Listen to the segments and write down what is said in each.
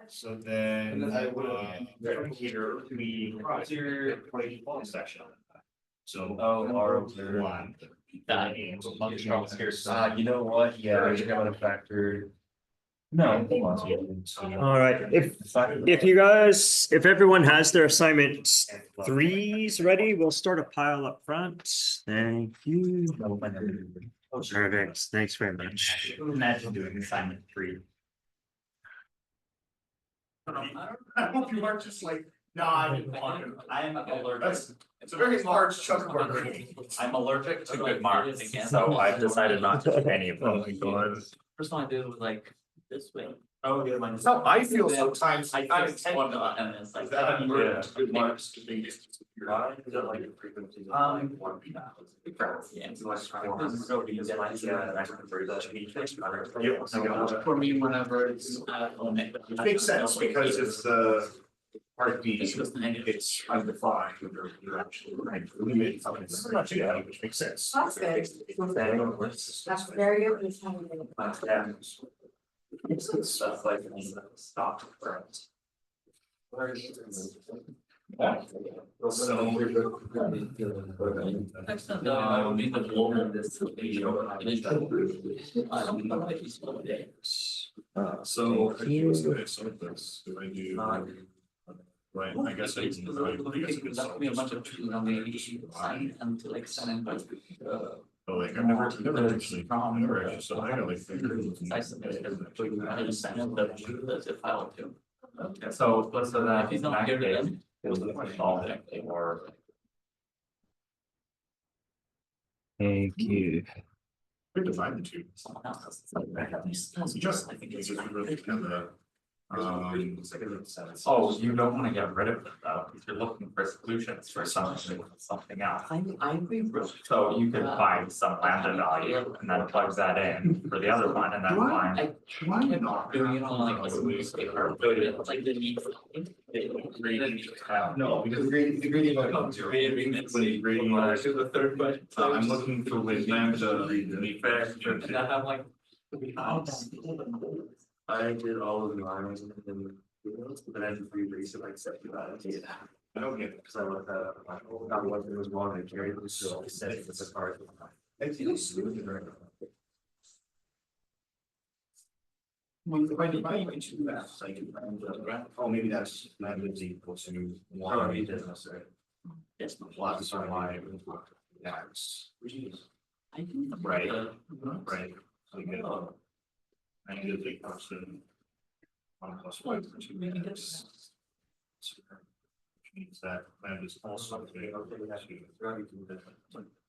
So then, from here, we consider the section. So, R1. That means you know what? Yeah, I think I would have factored. No, hold on. All right, if you guys, if everyone has their assignment threes ready, we'll start a pile up front. Thank you. Perfect, thanks very much. Imagine doing assignment 3. I don't know if you are just like, no, I didn't want to. I'm allergic. It's a very large chunk of our brain. I'm allergic to good marks, so I've decided not to do any of them. Oh my god. First one I did was like this way. Oh, yeah, that's how I feel sometimes. I Is one and it's like that yeah. good marks to be? Is that like a frequency? For me, whenever it's Which makes sense because it's the heartbeat, it's undefined, you're actually right. It's not too bad, which makes sense. That's good. That's very good. It's kind of It's stuff like stock friends. So do I do? Right, I guess I can. Me a bunch of trees on the side and like sending but Oh, like I've never actually, so I gotta like figure. I submitted I just sent him the file too. Okay, so let's say that if he's not here then it was all or Thank you. We divide the two. someone else. Just, I think it's just really kind of, Oh, you don't want to get rid of it though, because you're looking for solutions for something else. I agree. So you could find some lambda value and then plug that in for the other one and then find. why not? Doing it on like a newspaper, like the need for. No, because the gradient becomes zero. When the gradient, To the third question. I'm looking for when lambda, the effect. And I have like. I did all of the lines and then, but I had to re-race it like 75. Yeah. I don't get it. Cause I looked at, not what it was wrong, I carried it, so I said it's a part. I feel smooth. If I divide each of that, I can, oh, maybe that's lambda is equal to Oh, one. he doesn't say. Yes. Plus or y. X. Right. Right. So you get. I need to take constant. 1 plus y for 2x. Which means that lambda is also big.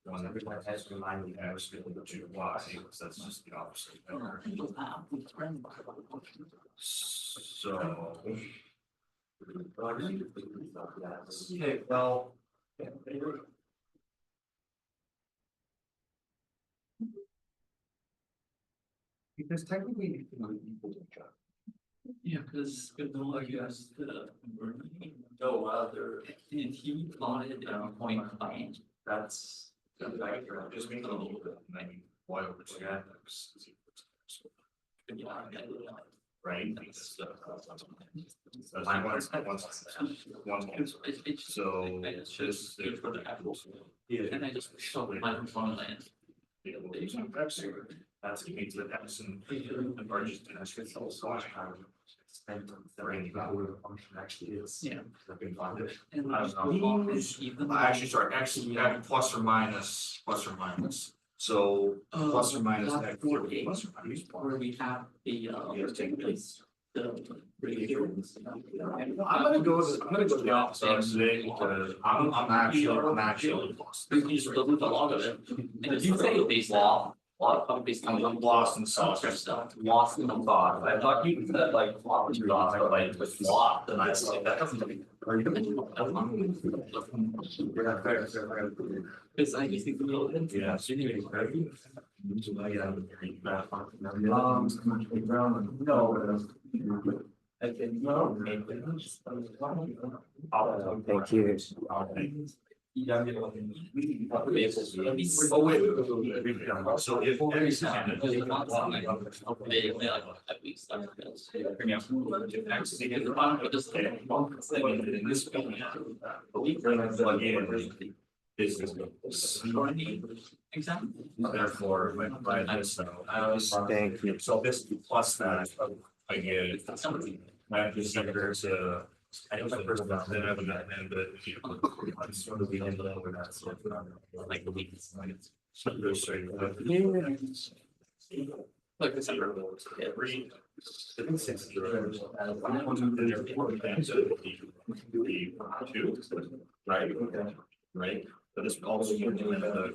One that has to remind me x equal to y, because that's just the opposite. So. Okay, well. Because technically you can equal to each other. Yeah, because like you asked no other, and he plotted point blank, that's. Just make it a little bit, and then y over 2x is equal to. Right? Because, that's one. So this is And I just showed my phone land. That's means that x and are just Actually is. Yeah. And Actually, sorry, x plus or minus, so plus or minus x. Plus or minus where we have the take place. I'm gonna go to the opposite today because I'm actually lost. You just look at the log of it. And if you say these based on I'm lost in sauce. lost in the thought. I thought you said like lost in thought, but like with lost, and I was like, that doesn't mean. Because I just think the Yeah. No. I think no. Thank you. So if every time that they got one, actually get the bottom of this thing, in this building, plug in is exactly. Therefore, by this, Thank you. so this plus that, I get I just sector to. I don't like first about then I would not end but it's sort of the end of that sort of like the week. So there's straight. Like this. Every. Right, right, but this also you do the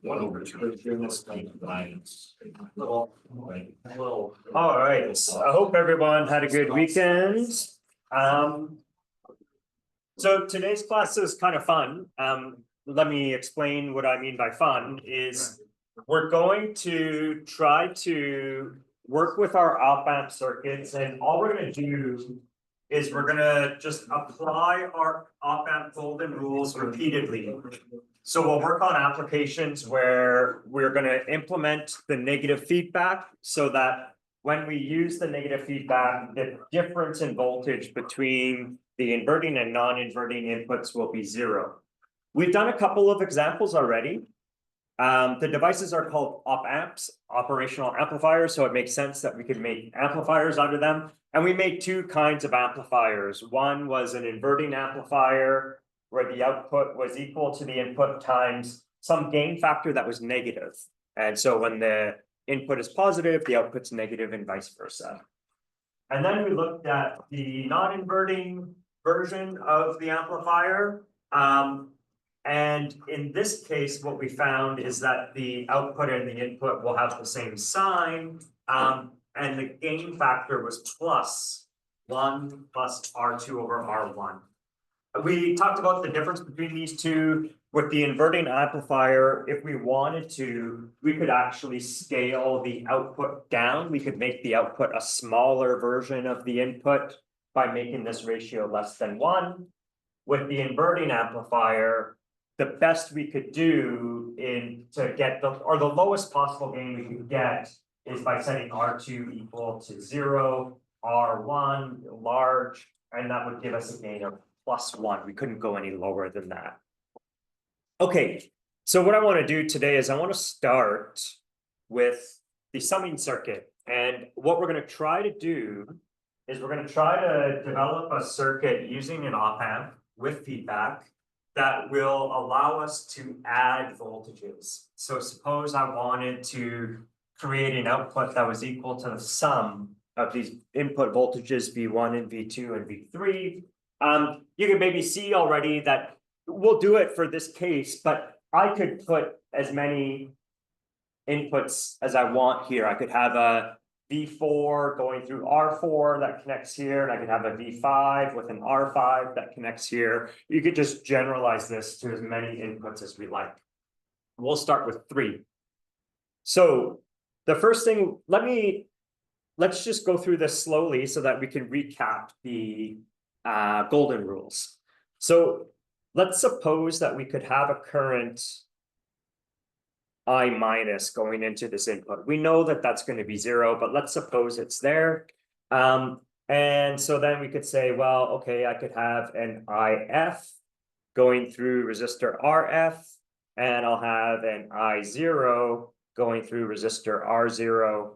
1/2 lines. All right, I hope everyone had a good weekend. So today's class is kind of fun. Let me explain what I mean by fun is we're going to try to work with our op-amp circuits, and all we're gonna do is we're gonna just apply our op-amp golden rules repeatedly. So we'll work on applications where we're gonna implement the negative feedback so that when we use the negative feedback, the difference in voltage between the inverting and non-inverting inputs will be zero. We've done a couple of examples already. The devices are called op-amps, operational amplifiers, so it makes sense that we could make amplifiers out of them. And we made two kinds of amplifiers. One was an inverting amplifier where the output was equal to the input times some gain factor that was negative. And so when the input is positive, the output's negative and vice versa. And then we looked at the non-inverting version of the amplifier. And in this case, what we found is that the output and the input will have the same sign. And the gain factor was +1 plus R2 over R1. We talked about the difference between these two. With the inverting amplifier, if we wanted to, we could actually scale the output down. We could make the output a smaller version of the input by making this ratio less than 1. With the inverting amplifier, the best we could do to get the lowest possible gain we could get is by setting R2 equal to 0, R1 large, and that would give us a gain of +1. We couldn't go any lower than that. Okay, so what I want to do today is I want to start with the summing circuit. And what we're going to try to do is we're going to try to develop a circuit using an op-amp with feedback that will allow us to add voltages. So suppose I wanted to create an output that was equal to the sum of these input voltages V1 and V2 and V3. You can maybe see already that we'll do it for this case, but I could put as many inputs as I want here. I could have a V4 going through R4 that connects here, and I could have a V5 with an R5 that connects here. You could just generalize this to as many inputs as we like. We'll start with 3. So the first thing, let's just go through this slowly so that we can recap the golden rules. So let's suppose that we could have a current I minus going into this input. We know that that's going to be 0, but let's suppose it's there. And so then we could say, well, okay, I could have an IF going through resistor RF, and I'll have an I0 going through resistor R0,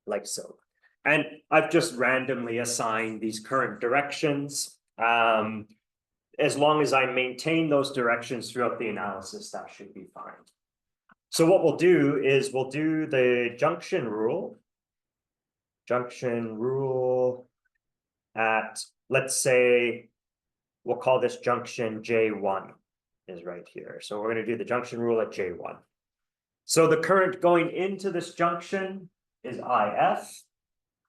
like so. And I've just randomly assigned these current directions. As long as I maintain those directions throughout the analysis, that should be fine. So what we'll do is we'll do the junction rule. Junction rule at, let's say, we'll call this junction J1 is right here. So we're going to do the junction rule at J1. So the current going into this junction is IF.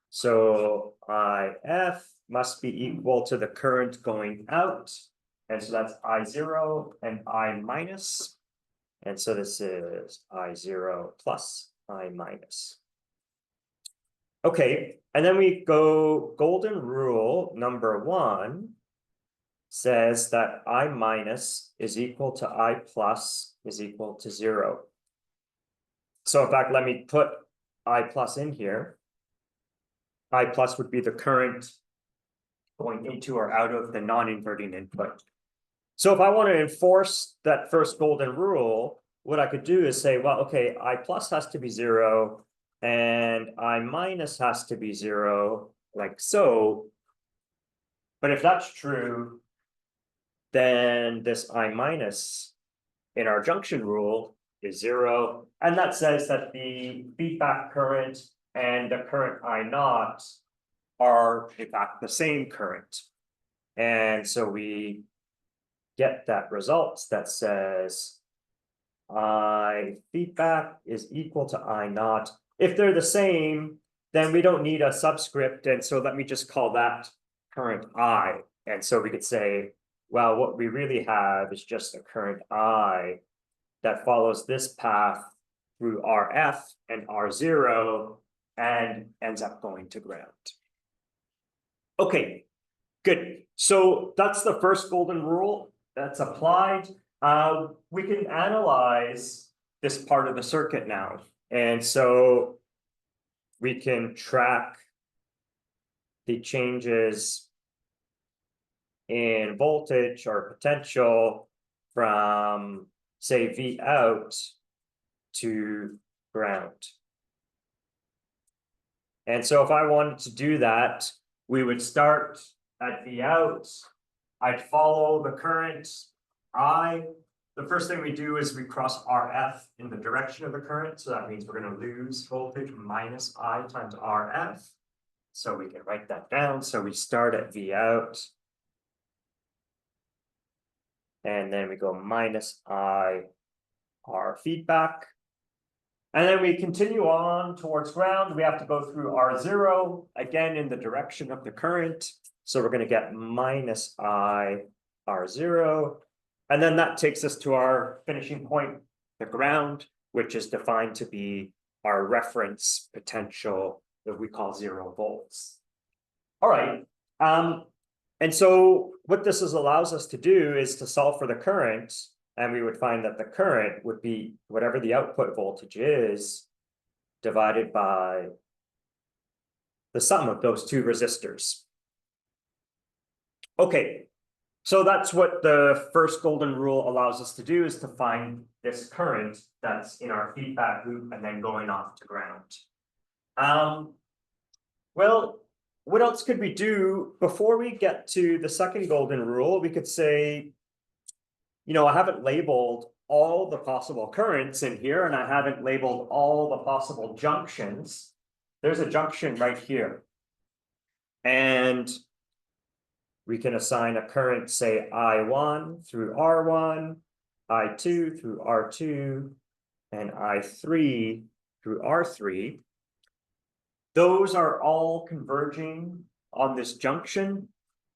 So IF must be equal to the current going out. And so that's I0 and I minus. And so this is I0 plus I minus. Okay, and then we go golden rule number 1 says that I minus is equal to I plus is equal to 0. So in fact, let me put I plus in here. I plus would be the current going into or out of the non-inverting input. So if I want to enforce that first golden rule, what I could do is say, well, okay, I plus has to be 0 and I minus has to be 0, like so. But if that's true, then this I minus in our junction rule is 0. And that says that the feedback current and the current I naught are in fact the same current. And so we get that result that says I feedback is equal to I naught. If they're the same, then we don't need a subscript. And so let me just call that current I. And so we could say, well, what we really have is just a current I that follows this path through RF and R0 and ends up going to ground. Okay, good. So that's the first golden rule that's applied. We can analyze this part of the circuit now. And so we can track the changes in voltage or potential from, say, V out to ground. And so if I wanted to do that, we would start at V out. I'd follow the current I. The first thing we do is we cross RF in the direction of the current. So that means we're going to lose voltage minus I times RF. So we can write that down. So we start at V out. And then we go minus I R feedback. And then we continue on towards ground. We have to go through R0, again in the direction of the current. So we're going to get minus I R0. And then that takes us to our finishing point, the ground, which is defined to be our reference potential that we call 0 volts. All right. And so what this allows us to do is to solve for the current. And we would find that the current would be whatever the output voltage is divided by the sum of those two resistors. Okay, so that's what the first golden rule allows us to do, is to find this current that's in our feedback loop and then going off to ground. Well, what else could we do before we get to the second golden rule? We could say, you know, I haven't labeled all the possible currents in here, and I haven't labeled all the possible junctions. There's a junction right here. And we can assign a current, say, I1 through R1, I2 through R2, and I3 through R3. Those are all converging on this junction,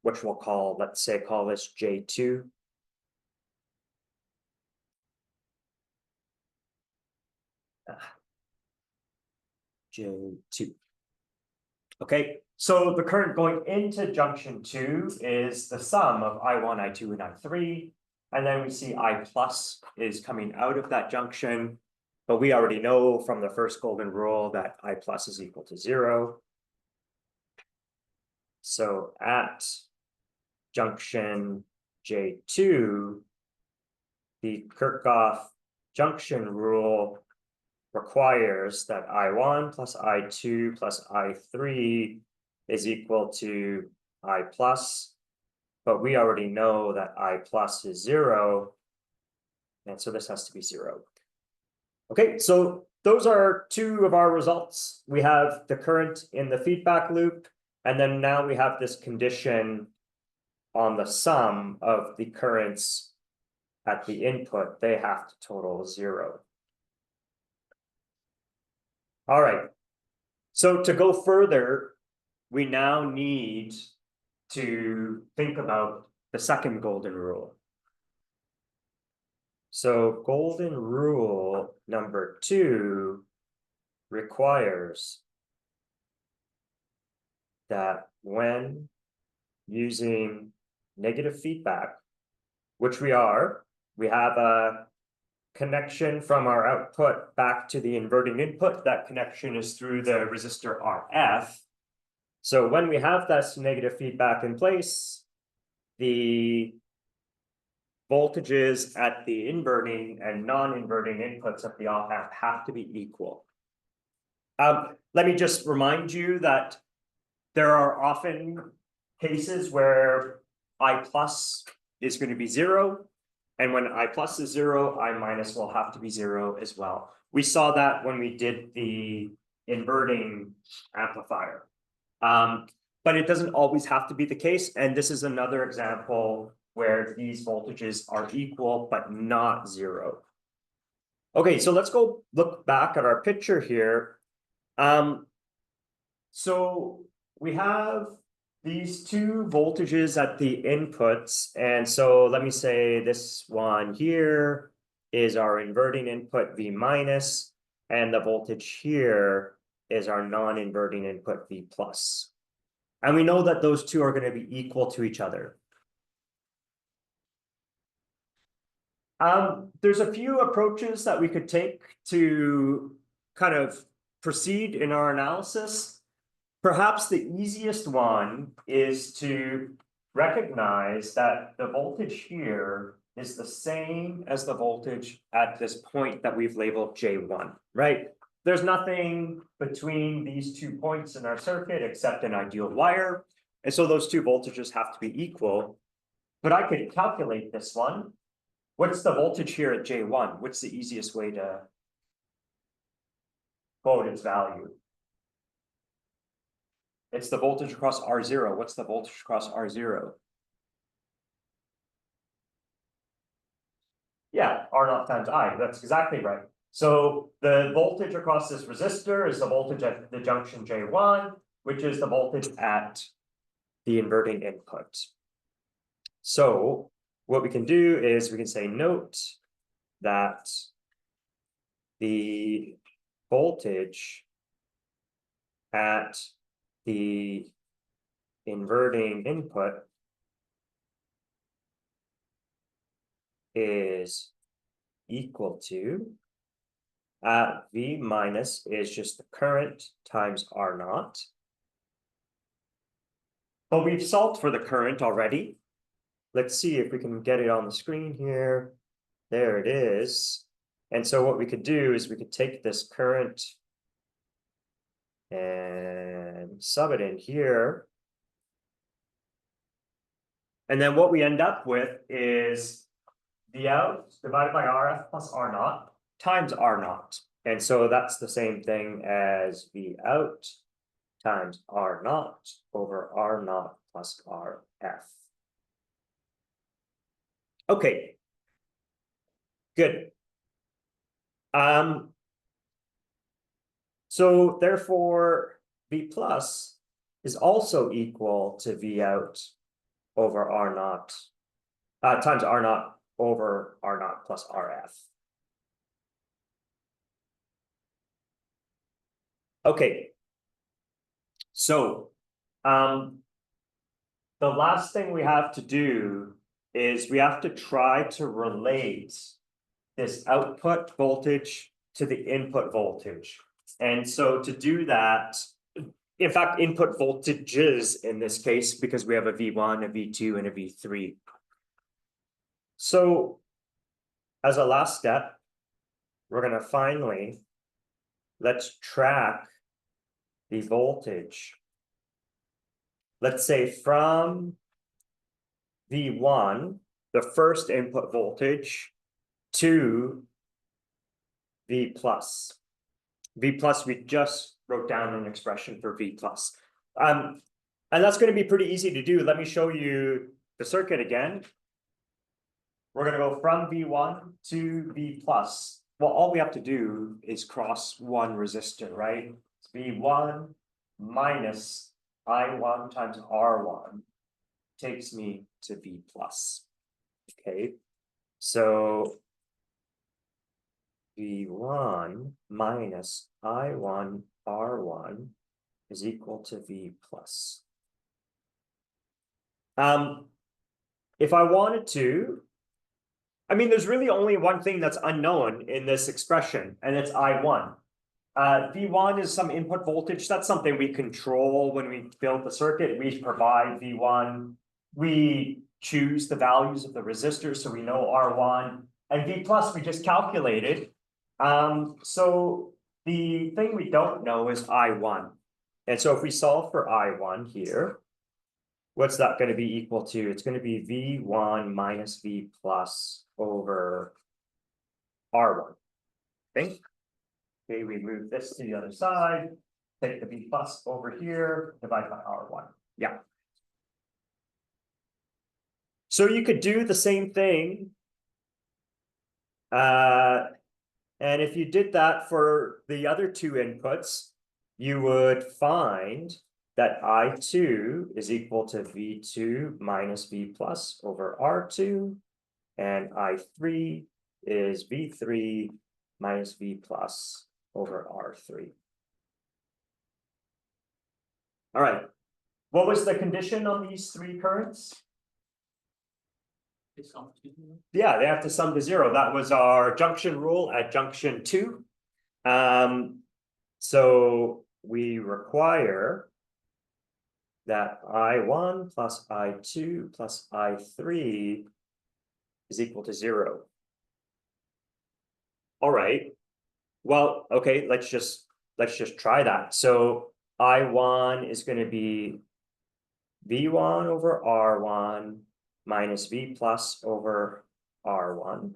which we'll call, let's say, call this J2. J2. Okay, so the current going into junction 2 is the sum of I1, I2, and I3. And then we see I plus is coming out of that junction. But we already know from the first golden rule that I plus is equal to 0. So at junction J2, the Kirchhoff junction rule requires that I1 plus I2 plus I3 is equal to I plus, but we already know that I plus is 0, and so this has to be 0. Okay, so those are two of our results. We have the current in the feedback loop, and then now we have this condition on the sum of the currents at the input. They have to total 0. All right, so to go further, we now need to think about the second golden rule. So golden rule number 2 requires that when using negative feedback, which we are, we have a connection from our output back to the inverting input. That connection is through the resistor RF. So when we have this negative feedback in place, the voltages at the inverting and non-inverting inputs of the op amp have to be equal. Let me just remind you that there are often cases where I plus is going to be 0. And when I plus is 0, I minus will have to be 0 as well. We saw that when we did the inverting amplifier. But it doesn't always have to be the case. And this is another example where these voltages are equal, but not 0. Okay, so let's go look back at our picture here. So we have these two voltages at the inputs. And so let me say this one here is our inverting input V minus, and the voltage here is our non-inverting input V plus. And we know that those two are going to be equal to each other. There's a few approaches that we could take to kind of proceed in our analysis. Perhaps the easiest one is to recognize that the voltage here is the same as the voltage at this point that we've labeled J1, right? There's nothing between these 2 points in our circuit except an ideal wire. And so those two voltages have to be equal. But I could calculate this one. What's the voltage here at J1? What's the easiest way to quote its value? It's the voltage across R0. What's the voltage across R0? Yeah, R0 times I. That's exactly right. So the voltage across this resistor is the voltage at the junction J1, which is the voltage at the inverting input. So what we can do is we can say, note that the voltage at the inverting input is equal to V minus is just the current times R0. But we've solved for the current already. Let's see if we can get it on the screen here. There it is. And so what we could do is we could take this current and sub it in here. And then what we end up with is V out divided by RF plus R0 times R0. And so that's the same thing as V out times R0 over R0 plus RF. Okay, good. So therefore, V plus is also equal to V out over R0 times R0 over R0 plus RF. Okay, so the last thing we have to do is we have to try to relate this output voltage to the input voltage. And so to do that, in fact, input voltages in this case, because we have a V1, a V2, and a V3. So as a last step, we're going to finally, let's track the voltage. Let's say from V1, the first input voltage, to V plus. V plus, we just wrote down an expression for V plus. And that's going to be pretty easy to do. Let me show you the circuit again. We're going to go from V1 to V plus. Well, all we have to do is cross one resistor, right? It's V1 minus I1 times R1 takes me to V plus. Okay, so V1 minus I1 R1 is equal to V plus. if I wanted to, I mean, there's really only one thing that's unknown in this expression, and it's I1. V1 is some input voltage. That's something we control when we build the circuit. We provide V1. We choose the values of the resistors, so we know R1. And V plus we just calculated. So the thing we don't know is I1. And so if we solve for I1 here, what's that going to be equal to? It's going to be V1 minus V plus over R1. Okay. Okay, we move this to the other side, take the V plus over here, divide by R1. Yeah. So you could do the same thing. And if you did that for the other two inputs, you would find that I2 is equal to V2 minus V plus over R2, and I3 is V3 minus V plus over R3. All right, what was the condition on these three currents? Yeah, they have to sum to zero. That was our junction rule at junction 2. So we require that I1 plus I2 plus I3 is equal to 0. All right. Well, okay, let's just try that. So I1 is going to be V1 over R1 minus V plus over R1.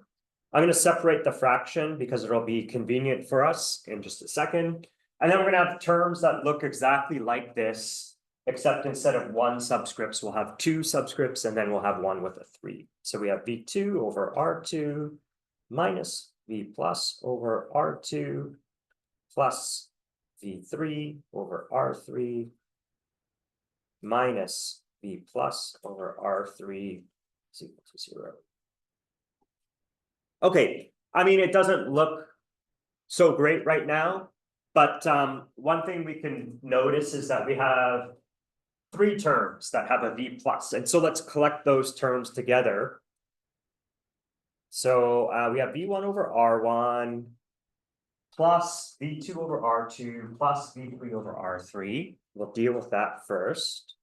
I'm going to separate the fraction because it'll be convenient for us in just a second. And then we're going to have terms that look exactly like this, except instead of 1 subscripts, we'll have 2 subscripts, and then we'll have 1 with a 3. So we have V2 over R2 minus V plus over R2 plus V3 over R3 minus V plus over R3 is equal to 0. Okay, I mean, it doesn't look so great right now, but one thing we can notice is that we have 3 terms that have a V plus, and so let's collect those terms together. So we have V1 over R1 plus V2 over R2 plus V3 over R3. We'll deal with that first.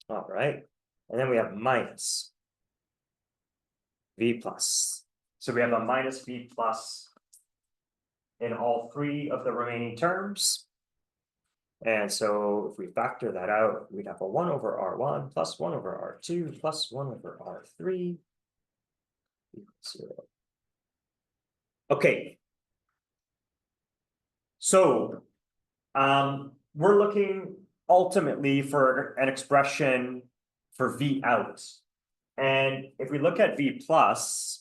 All right, and then we have minus V plus. So we have a minus V plus in all 3 of the remaining terms. And so if we factor that out, we'd have a 1 over R1 plus 1 over R2 plus 1 over R3 equals 0. Okay. So we're looking ultimately for an expression for V out. And if we look at V plus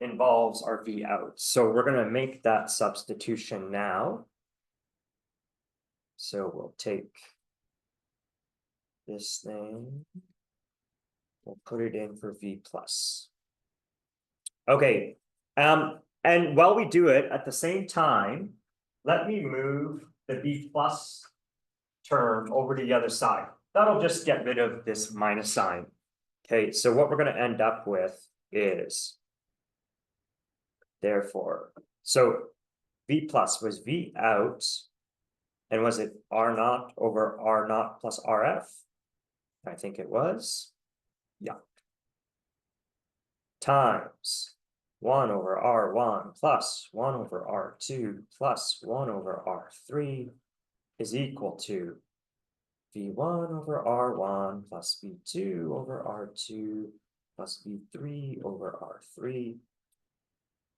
involves our V out. So we're going to make that substitution now. So we'll take this thing, we'll put it in for V plus. Okay, and while we do it, at the same time, let me move the V plus term over to the other side. That'll just get rid of this minus sign. Okay, so what we're going to end up with is, therefore, so V plus was V out, and was it R naught over R naught plus RF? I think it was. Yeah. Times 1 over R1 plus 1 over R2 plus 1 over R3 is equal to V1 over R1 plus V2 over R2 plus V3 over R3,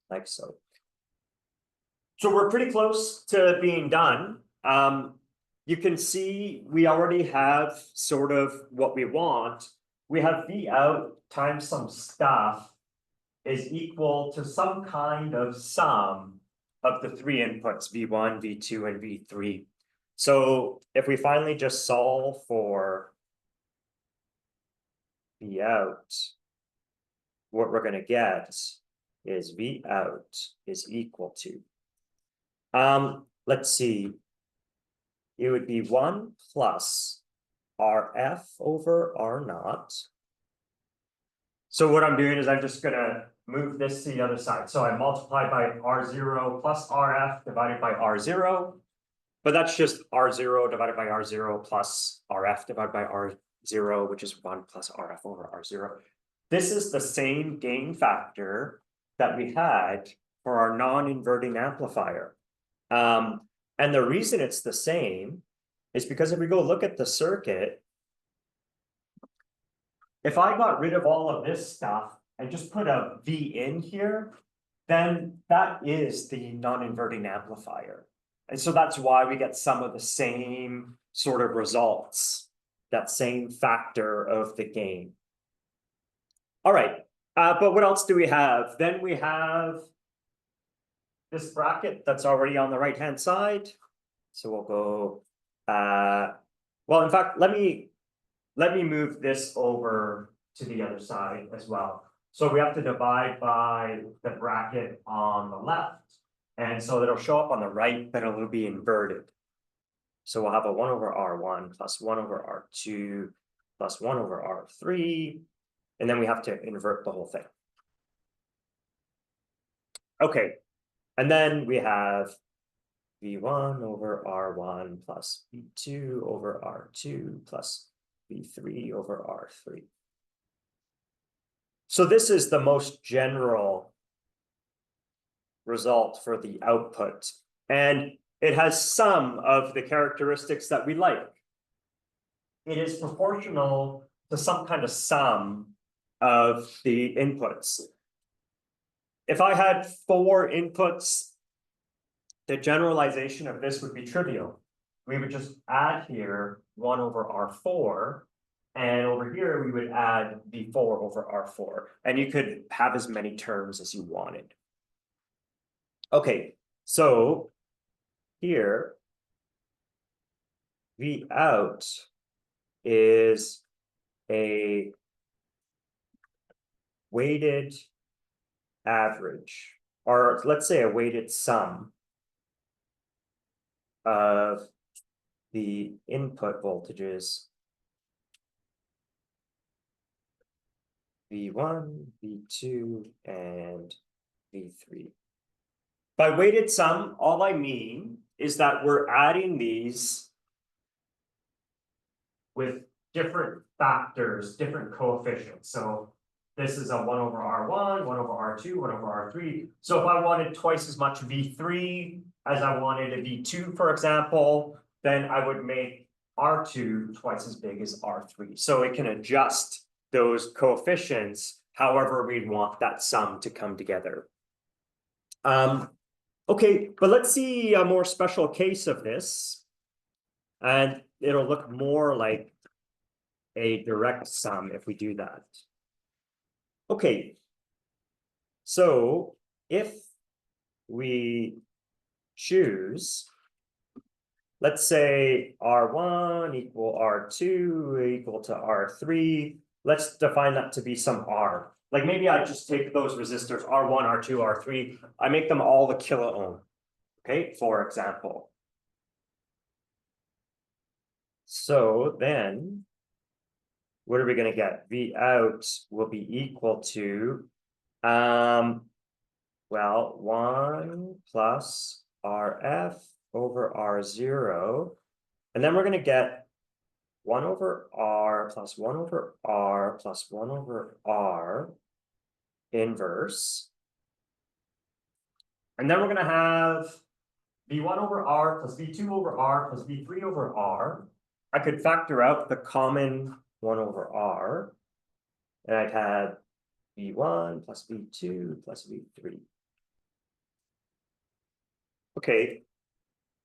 like so. So we're pretty close to being done. You can see we already have sort of what we want. We have V out times some stuff is equal to some kind of sum of the 3 inputs, V1, V2, and V3. So if we finally just solve for V out, what we're going to get is V out is equal to. let's see. It would be 1 plus RF over R naught. So what I'm doing is I'm just gonna move this to the other side. So I multiply by R0 plus RF divided by R0. But that's just R0 divided by R0 plus RF divided by R0, which is 1 plus RF over R0. This is the same gain factor that we had for our non-inverting amplifier. And the reason it's the same is because if we go look at the circuit, if I got rid of all of this stuff and just put a V in here, then that is the non-inverting amplifier. And so that's why we get some of the same sort of results, that same factor of the gain. All right, but what else do we have? Then we have this bracket that's already on the right-hand side. So we'll go, well, in fact, let me move this over to the other side as well. So we have to divide by the bracket on the left. And so it'll show up on the right, but it'll be inverted. So we'll have a 1 over R1 plus 1 over R2 plus 1 over R3. And then we have to invert the whole thing. Okay. And then we have V1 over R1 plus V2 over R2 plus V3 over R3. So this is the most general result for the output, and it has some of the characteristics that we like. It is proportional to some kind of sum of the inputs. If I had 4 inputs, the generalization of this would be trivial. We would just add here 1 over R4, and over here we would add V4 over R4, and you could have as many terms as you wanted. Okay, so here, V out is a weighted average, or let's say a weighted sum of the input voltages V1, V2, and V3. By weighted sum, all I mean is that we're adding these with different factors, different coefficients. So this is a 1 over R1, 1 over R2, 1 over R3. So if I wanted twice as much V3 as I wanted a V2, for example, then I would make R2 twice as big as R3. So it can adjust those coefficients however we want that sum to come together. Okay, but let's see a more special case of this. And it'll look more like a direct sum if we do that. Okay, so if we choose, let's say R1 equal R2 equal to R3, let's define that to be some R. Like maybe I just take those resistors, R1, R2, R3, I make them all a kilo ohm, okay, for example. So then, what are we going to get? V out will be equal to, well, 1 plus RF over R0. And then we're going to get 1 over R plus 1 over R plus 1 over R inverse. And then we're going to have V1 over R plus V2 over R plus V3 over R. I could factor out the common 1 over R. And I'd have V1 plus V2 plus V3. Okay,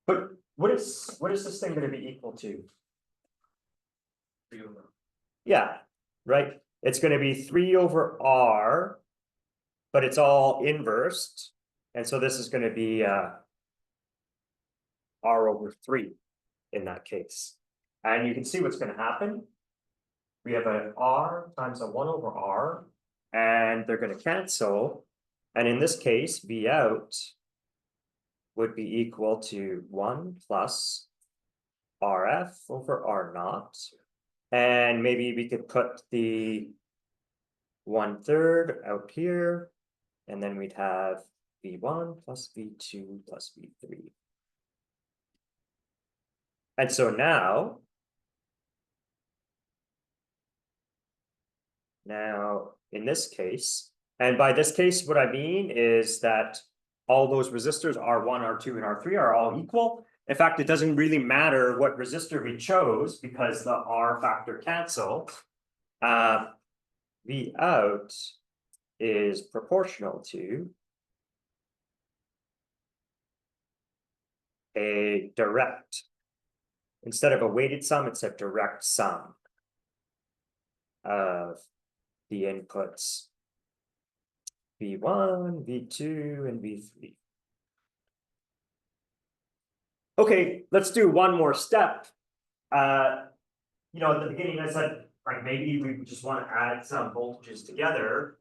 but what is this thing going to be equal to? Yeah, right. It's going to be 3 over R, but it's all inversed. And so this is going to be R over 3 in that case. And you can see what's going to happen. We have an R times a 1 over R, and they're going to cancel. And in this case, V out would be equal to 1 plus RF over R naught. And maybe we could put the 1/3 out here, and then we'd have V1 plus V2 plus V3. And so now in this case, and by this case, what I mean is that all those resistors R1, R2, and R3 are all equal. In fact, it doesn't really matter what resistor we chose because the R factor cancel. V out is proportional to a direct, instead of a weighted sum, it's a direct sum of the inputs V1, V2, and V3. Okay, let's do one more step. At the beginning I said, like, maybe we just want to add some voltages together.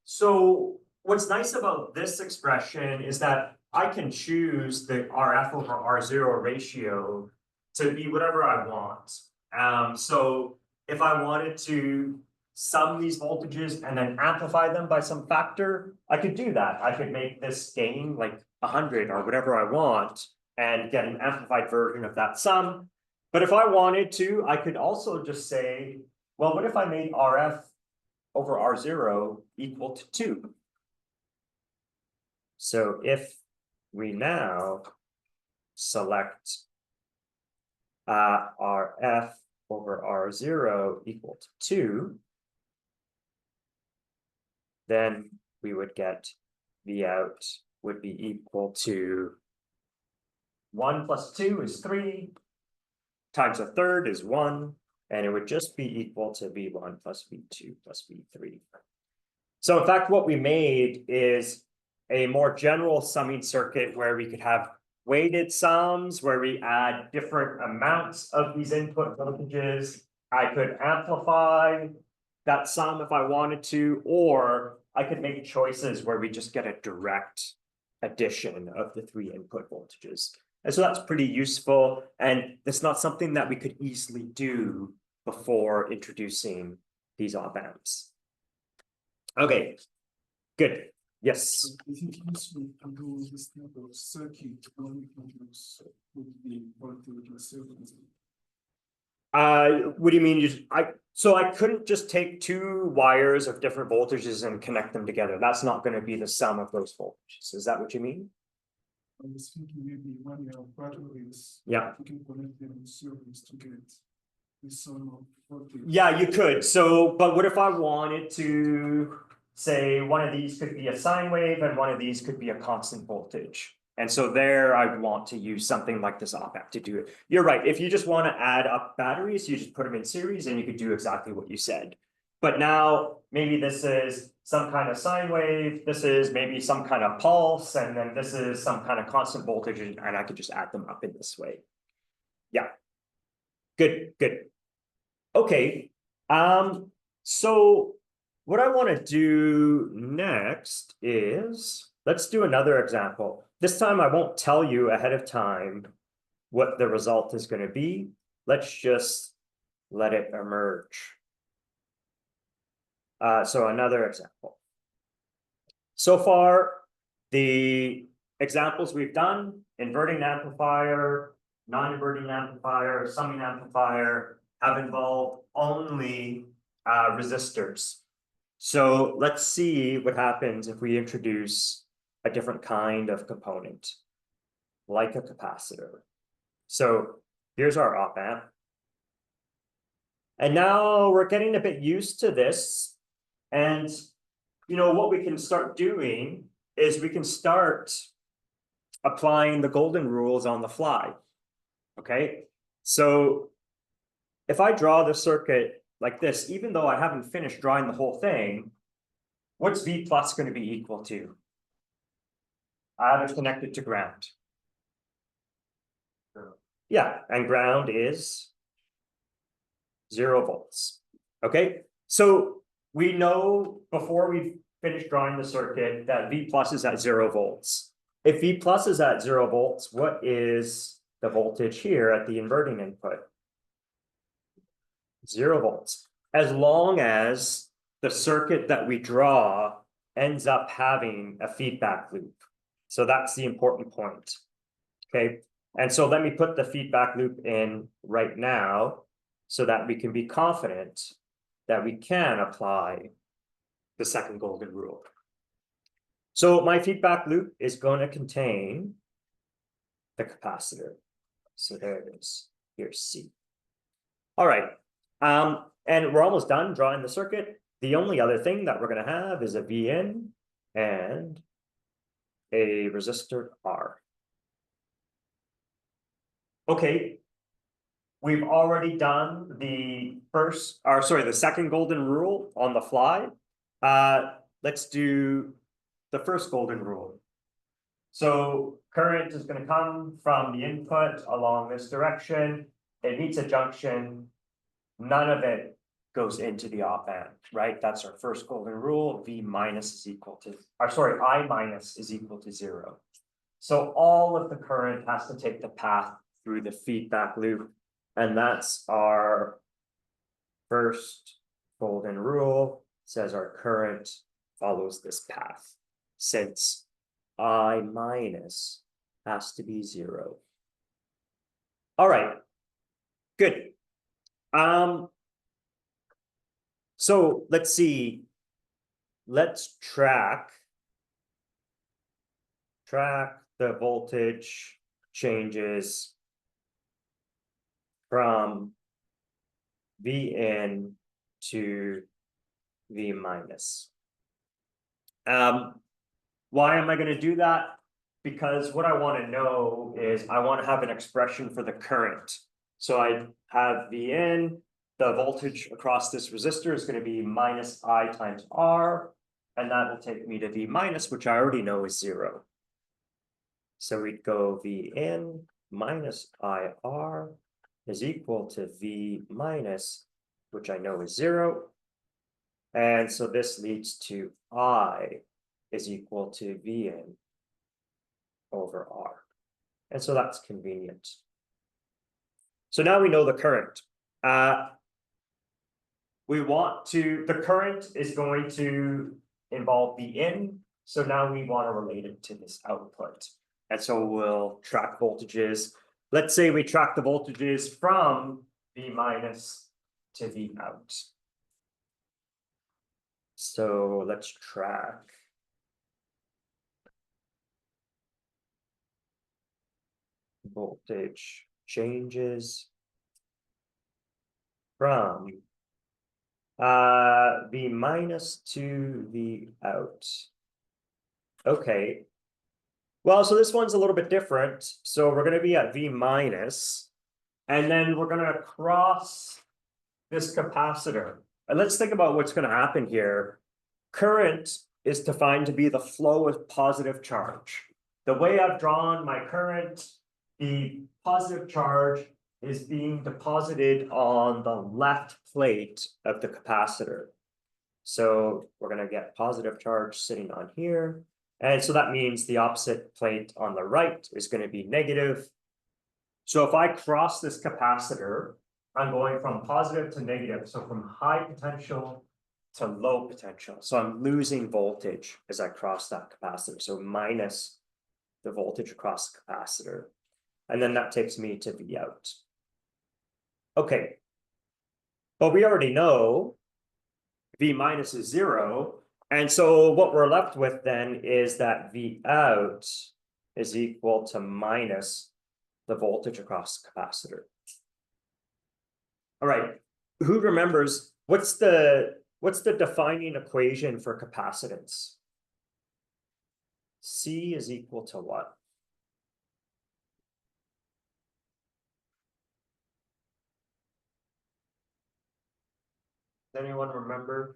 So what's nice about this expression is that I can choose the RF over R0 ratio to be whatever I want. So if I wanted to sum these voltages and then amplify them by some factor, I could do that. I could make this gain like 100 or whatever I want and get an amplified version of that sum. But if I wanted to, I could also just say, well, what if I made RF over R0 equal to 2? So if we now select RF over R0 equal to 2, then we would get V out would be equal to 1 plus 2 is 3, times a third is 1, and it would just be equal to V1 plus V2 plus V3. So in fact, what we made is a more general summing circuit where we could have weighted sums, where we add different amounts of these input voltages. I could amplify that sum if I wanted to, or I could make choices where we just get a direct addition of the 3 input voltages. And so that's pretty useful, and it's not something that we could easily do before introducing these op amps. Okay, good. Yes. I think once we do this type of circuit, one introduce would be voltage circuit. What do you mean? So I couldn't just take 2 wires of different voltages and connect them together. That's not going to be the sum of those voltages. Is that what you mean? I was thinking maybe when you have batteries, Yeah. you can connect them in series to get the sum of voltage. Yeah, you could. So, but what if I wanted to say one of these could be a sine wave and one of these could be a constant voltage? And so there I'd want to use something like this op amp to do it. You're right. If you just want to add up batteries, you just put them in series and you could do exactly what you said. But now maybe this is some kind of sine wave, this is maybe some kind of pulse, and then this is some kind of constant voltage, and I could just add them up in this way. Yeah. Good, good. Okay. So what I want to do next is, let's do another example. This time I won't tell you ahead of time what the result is going to be. Let's just let it emerge. So another example. So far, the examples we've done, inverting amplifier, non-inverting amplifier, summing amplifier, have involved only resistors. So let's see what happens if we introduce a different kind of component, like a capacitor. So here's our op amp. And now we're getting a bit used to this. And what we can start doing is we can start applying the golden rules on the fly. Okay, so if I draw the circuit like this, even though I haven't finished drawing the whole thing, what's V plus going to be equal to? I have it connected to ground. Yeah, and ground is 0 volts. Okay, so we know before we finish drawing the circuit that V plus is at 0 volts. if V plus is at 0 volts, what is the voltage here at the inverting input? 0 volts. As long as the circuit that we draw ends up having a feedback loop. So that's the important point. Okay, and so let me put the feedback loop in right now so that we can be confident that we can apply the second golden rule. So my feedback loop is going to contain the capacitor. So there it is. Here's C. All right. And we're almost done drawing the circuit. The only other thing that we're going to have is a V in and a resistor R. Okay. We've already done the second golden rule on the fly. Let's do the first golden rule. So current is going to come from the input along this direction. It meets a junction. None of it goes into the op amp, right? That's our first golden rule. I minus is equal to 0. So all of the current has to take the path through the feedback loop. And that's our first golden rule. It says our current follows this path since I minus has to be 0. All right, good. So let's see. Let's track the voltage changes from V in to V minus. Why am I going to do that? Because what I want to know is I want to have an expression for the current. So I have V in, the voltage across this resistor is going to be minus I times R, and that will take me to V minus, which I already know is 0. So we'd go V in minus IR is equal to V minus, which I know is 0. And so this leads to I is equal to V in over R. And so that's convenient. So now we know the current. The current is going to involve V in. So now we want to relate it to this output. And so we'll track voltages. Let's say we track the voltages from V minus to V out. So let's track voltage changes from V minus to V out. Okay. Well, so this one's a little bit different. So we're going to be at V minus, and then we're going to cross this capacitor. And let's think about what's going to happen here. Current is defined to be the flow of positive charge. The way I've drawn my current, the positive charge is being deposited on the left plate of the capacitor. So we're going to get positive charge sitting on here. And so that means the opposite plate on the right is going to be negative. So if I cross this capacitor, I'm going from positive to negative. So from high potential to low potential. So I'm losing voltage as I cross that capacitor. So minus the voltage across the capacitor. And then that takes me to V out. Okay. But we already know V minus is 0. And so what we're left with then is that V out is equal to minus the voltage across the capacitor. All right, who remembers what's the defining equation for capacitance? C is equal to what? Does anyone remember?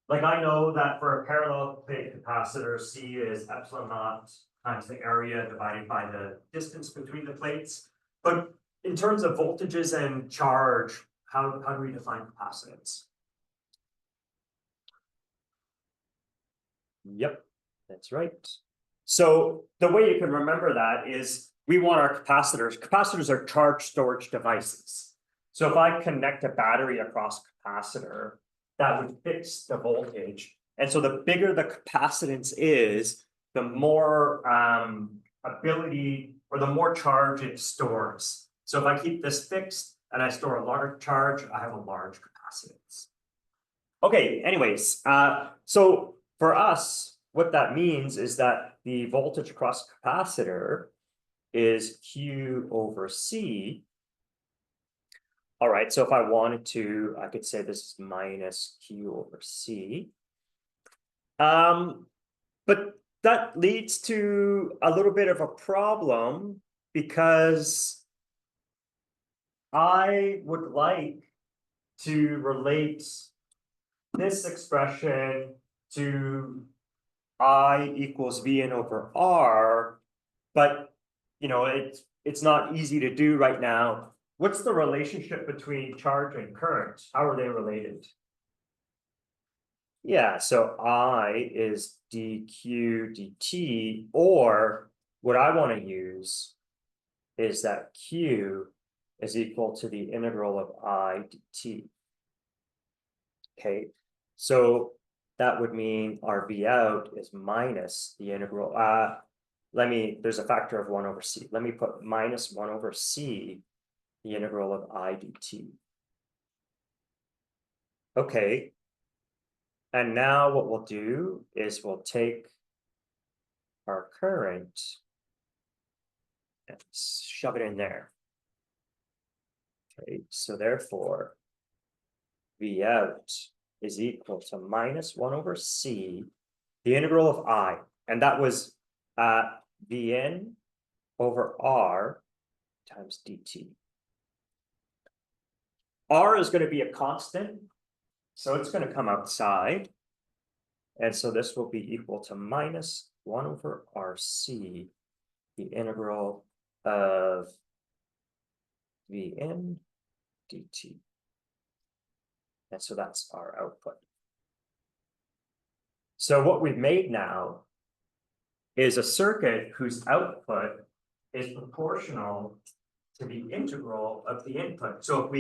Like I know that for a parallel plate capacitor, C is epsilon naught times the area divided by the distance between the plates. But in terms of voltages and charge, how do we define capacitance? Yep, that's right. So the way you can remember that is we want our capacitors. Capacitors are charge storage devices. So if I connect a battery across capacitor, that would fix the voltage. And so the bigger the capacitance is, the more ability or the more charge it stores. So if I keep this fixed and I store a large charge, I have a large capacitance. Okay, anyways, so for us, what that means is that the voltage across capacitor is Q over C. All right, so if I wanted to, I could say this is minus Q over C. But that leads to a little bit of a problem because I would like to relate this expression to I equals Vn over R, but you know, it's not easy to do right now. What's the relationship between charge and current? How are they related? Yeah, so I is dq dt, or what I want to use is that q is equal to the integral of I dt. Okay, so that would mean our V out is minus the integral. There's a factor of 1 over c. Let me put minus 1 over c, the integral of I dt. Okay. And now what we'll do is we'll take our current and shove it in there. Okay, so therefore, V out is equal to minus 1 over c, the integral of I, and that was Vn over R times dt. R is going to be a constant, so it's going to come outside. And so this will be equal to minus 1 over RC, the integral of Vn dt. And so that's our output. So what we've made now is a circuit whose output is proportional to the integral of the input. So if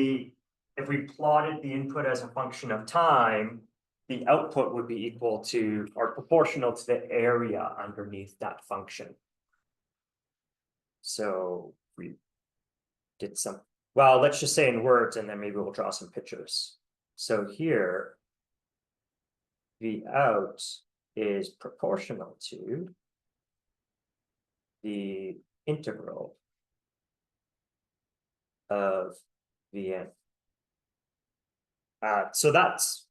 we plotted the input as a function of time, the output would be equal to or proportional to the area underneath that function. So we did some, well, let's just say in words, and then maybe we'll draw some pictures. So here, V out is proportional to the integral of Vn. So that's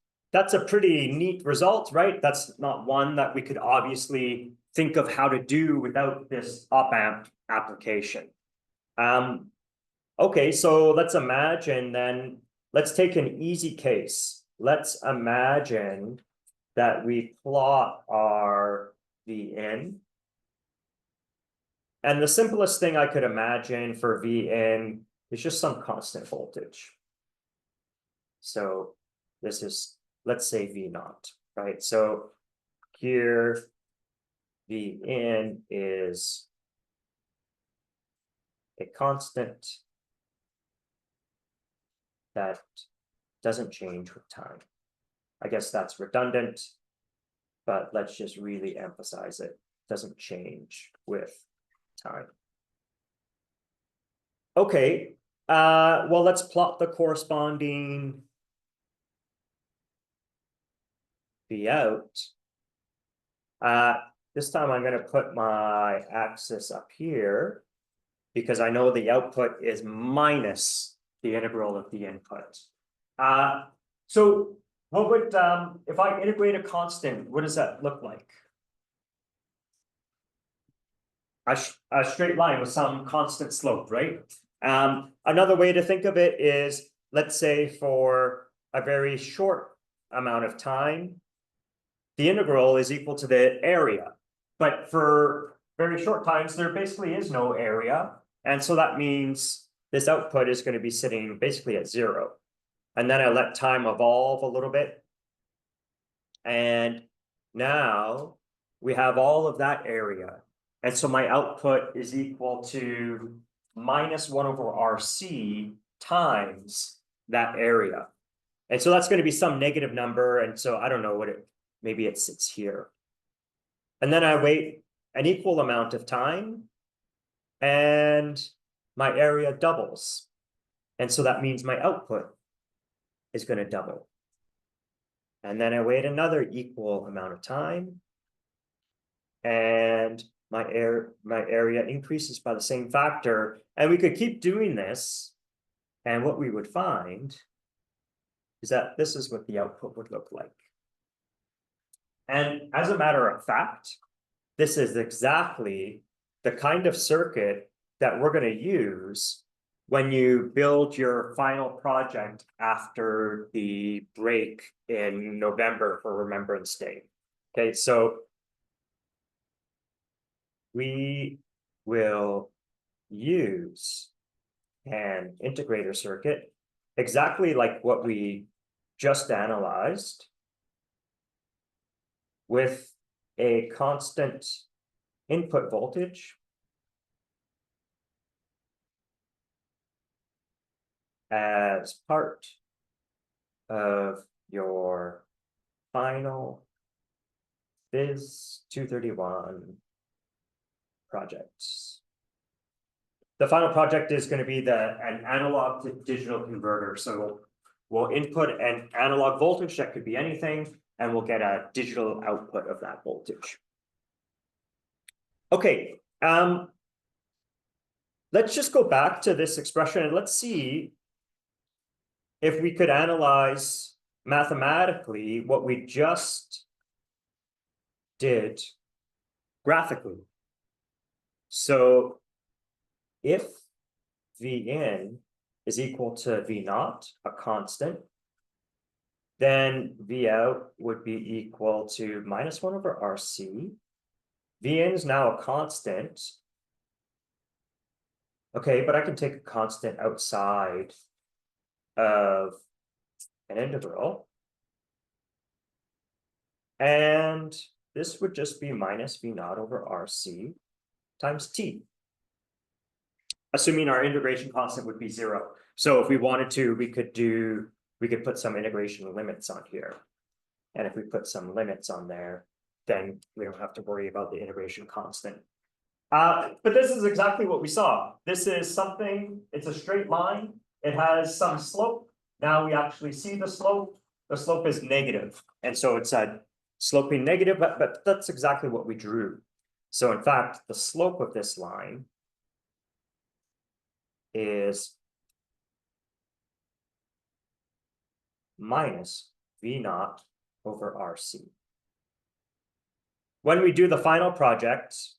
a pretty neat result, right? That's not one that we could obviously think of how to do without this op-amp application. Okay, so let's imagine then, let's take an easy case. Let's imagine that we plot our Vn. And the simplest thing I could imagine for Vn is just some constant voltage. So this is, let's say V naught, right? So here, Vn is a constant that doesn't change with time. I guess that's redundant, but let's just really emphasize it. Doesn't change with time. Okay, well, let's plot the corresponding V out. This time I'm going to put my axis up here because I know the output is minus the integral of the input. So what would, if I integrate a constant, what does that look like? A straight line with some constant slope, right? Another way to think of it is, let's say for a very short amount of time, the integral is equal to the area. But for very short times, there basically is no area. And so that means this output is going to be sitting basically at 0. And then I let time evolve a little bit. And now we have all of that area. And so my output is equal to -1/RC times that area. And so that's going to be some negative number. And so I don't know what maybe it sits here. And then I wait an equal amount of time and my area doubles. And so that means my output is going to double. And then I wait another equal amount of time and my area increases by the same factor. And we could keep doing this. And what we would find is that this is what the output would look like. And as a matter of fact, this is exactly the kind of circuit that we're going to use when you build your final project after the break in November for Remembrance Day. Okay, so we will use an integrator circuit exactly like what we just analyzed, with a constant input voltage as part of your final Phys 231 projects. The final project is going to be an analog to digital converter. So we'll input an analog voltage that could be anything, and we'll get a digital output of that voltage. Okay, let's just go back to this expression and let's see if we could analyze mathematically what we just did graphically. So if V in is equal to V naught, a constant, then V out would be equal to -1/RC. V in is now a constant. Okay, but I can take a constant outside of an integral. And this would just be -V0/RC times T. Assuming our integration constant would be 0. So if we wanted to, we could put some integration limits on here. And if we put some limits on there, then we don't have to worry about the integration constant. But this is exactly what we saw. This is something, it's a straight line. It has some slope. Now we actually see the slope. The slope is negative. And so it's a sloping negative, but that's exactly what we drew. So in fact, the slope of this line is -V0/RC. When we do the final project,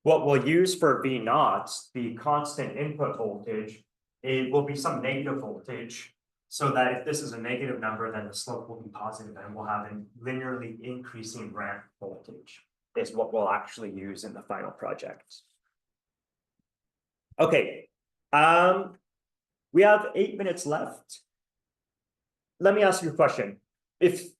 what we'll use for V0, the constant input voltage, it will be some negative voltage, so that if this is a negative number, then the slope will be positive and we'll have a linearly increasing ramp voltage, is what we'll actually use in the final project. Okay, we have 8 minutes left. Let me ask you a question. If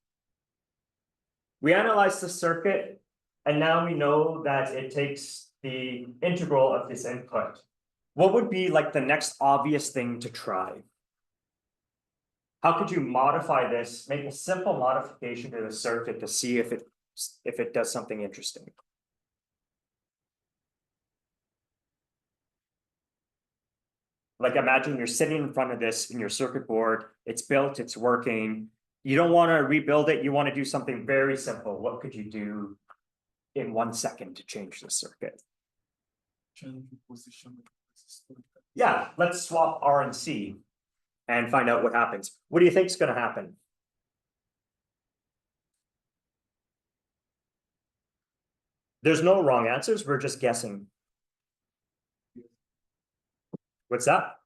we analyze the circuit and now we know that it takes the integral of this input, what would be like the next obvious thing to try? How could you modify this, make a simple modification to the circuit to see if it does something interesting? Like imagine you're sitting in front of this in your circuit board, it's built, it's working. You don't want to rebuild it, you want to do something very simple. What could you do in 1 second to change the circuit? Change the position of the resistor. Yeah, let's swap R and C and find out what happens. What do you think is going to happen? There's no wrong answers, we're just guessing. What's that?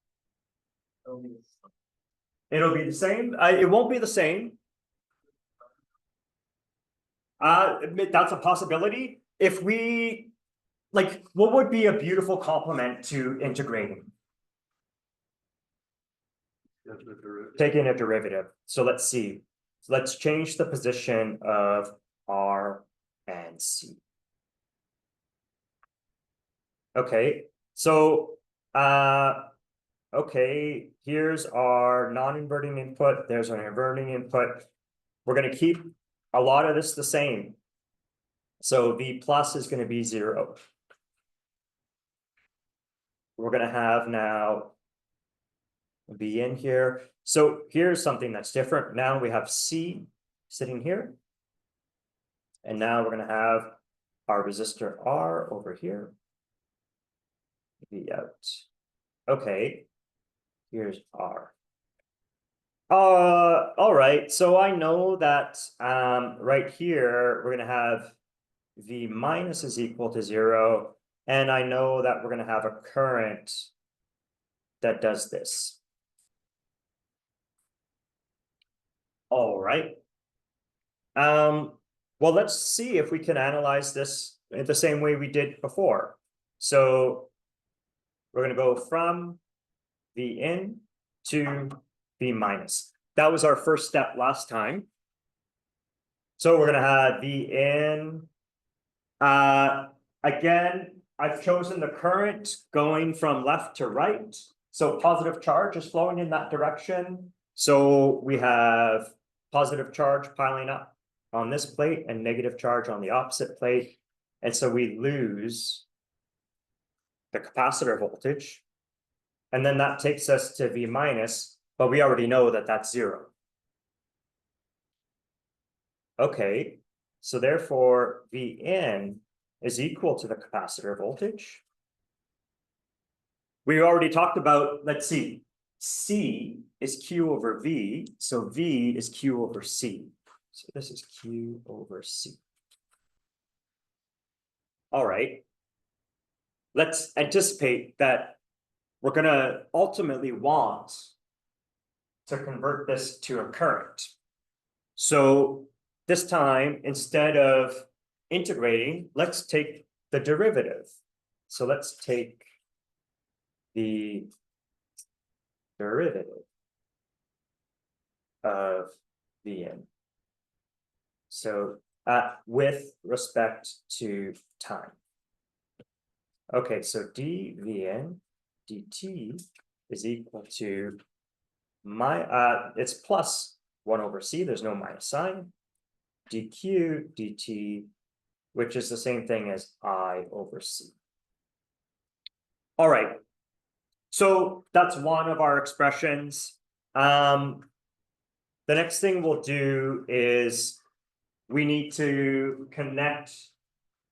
It'll be the same. It won't be the same. That's a possibility. If we, like, what would be a beautiful complement to integrating? Taking a derivative. So let's see. Let's change the position of R and C. Okay, so, okay, here's our non-inverting input, there's our inverting input. We're gonna keep a lot of this the same. So V plus is gonna be 0. We're gonna have now V in here. So here's something that's different. Now we have C sitting here. And now we're gonna have our resistor R over here. V out. Okay, here's R. All right, so I know that right here, we're gonna have V minus is equal to 0. And I know that we're gonna have a current that does this. All right. Well, let's see if we can analyze this in the same way we did before. So we're gonna go from V in to V minus. That was our first step last time. So we're gonna have V in. Again, I've chosen the current going from left to right. So positive charge is flowing in that direction. So we have positive charge piling up on this plate and negative charge on the opposite plate. And so we lose the capacitor voltage. And then that takes us to V minus, but we already know that that's 0. Okay, so therefore V in is equal to the capacitor voltage. We already talked about, let's see, C is Q over V, so V is Q over C. So this is Q over C. All right. Let's anticipate that we're gonna ultimately want to convert this to a current. So this time, instead of integrating, let's take the derivative. So let's take the derivative of Vn. So with respect to time. Okay, so dVn dt is equal to it's plus 1 over C, there's no minus sign, dq dt, which is the same thing as I over C. All right, so that's one of our expressions. The next thing we'll do is we need to connect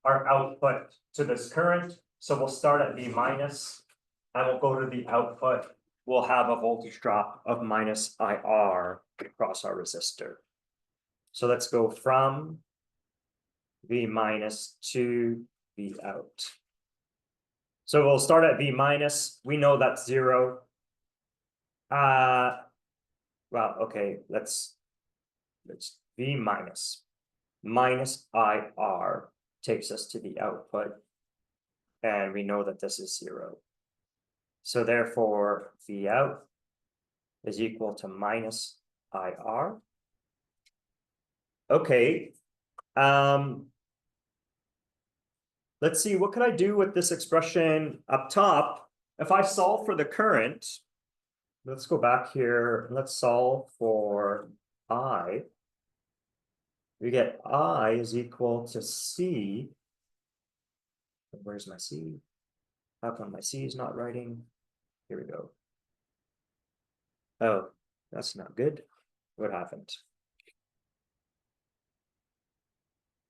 our output to this current. So we'll start at V minus and we'll go to the output. We'll have a voltage drop of minus IR across our resistor. So let's go from V minus to V out. So we'll start at V minus. We know that's 0. Well, okay, let's V minus IR takes us to the output. And we know that this is 0. So therefore, V out is equal to minus IR. Okay. Let's see, what can I do with this expression up top? If I solve for the current, let's go back here. Let's solve for I. We get I is equal to C. Where's my C? How come my C is not writing? Here we go. Oh, that's not good. What happened?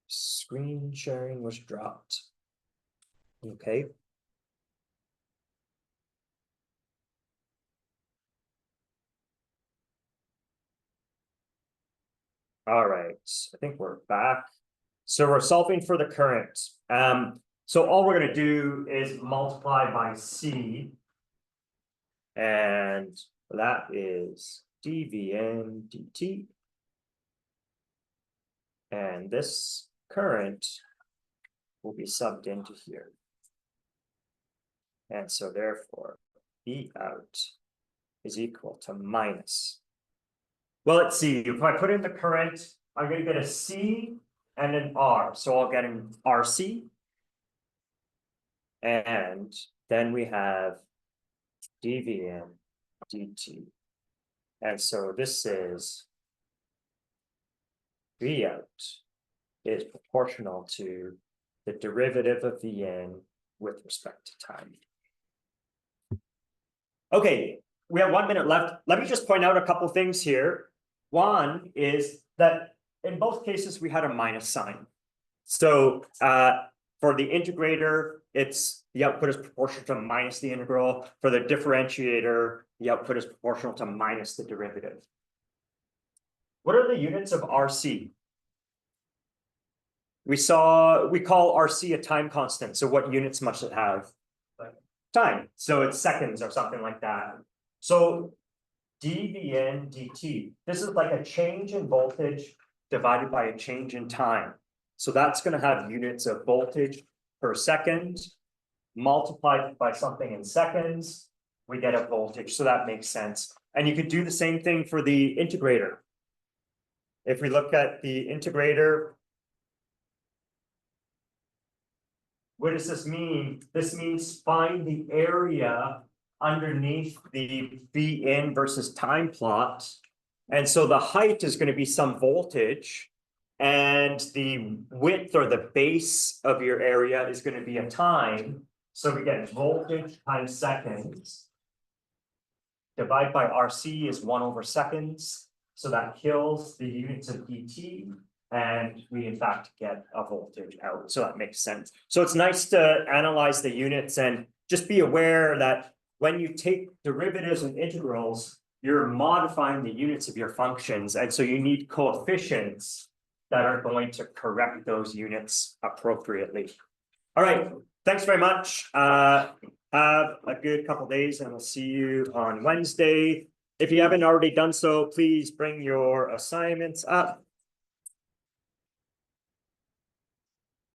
Screen sharing was dropped. Okay. All right, I think we're back. So we're solving for the current. So all we're going to do is multiply by C. And that is dVn dt. And this current will be subbed into here. And so therefore, V out is equal to minus. Well, let's see, if I put in the current, I'm going to get a C and an R, so I'll get an RC. And then we have dVin dt. And so this is V out is proportional to the derivative of Vn with respect to time. Okay, we have 1 minute left. Let me just point out a couple things here. One is that in both cases, we had a minus sign. So for the integrator, it's the output is proportional to minus the integral. For the differentiator, the output is proportional to minus the derivative. What are the units of RC? We call RC a time constant. So what units must it have? Time. So it's seconds or something like that. So dVn dt, this is like a change in voltage divided by a change in time. So that's going to have units of voltage per second multiplied by something in seconds. We get a voltage. So that makes sense. And you could do the same thing for the integrator. If we look at the integrator, what does this mean? This means find the area underneath the Vn versus time plot. And so the height is going to be some voltage, and the width or the base of your area is going to be a time. So we get voltage times seconds. Divide by RC is 1/seconds. So that kills the units of dt. And we in fact get a voltage out. So that makes sense. So it's nice to analyze the units and just be aware that when you take derivatives and integrals, you're modifying the units of your functions. And so you need coefficients that are going to correct those units appropriately. All right. Thanks very much. Have a good couple of days, and we'll see you on Wednesday. If you haven't already done so, please bring your assignments up.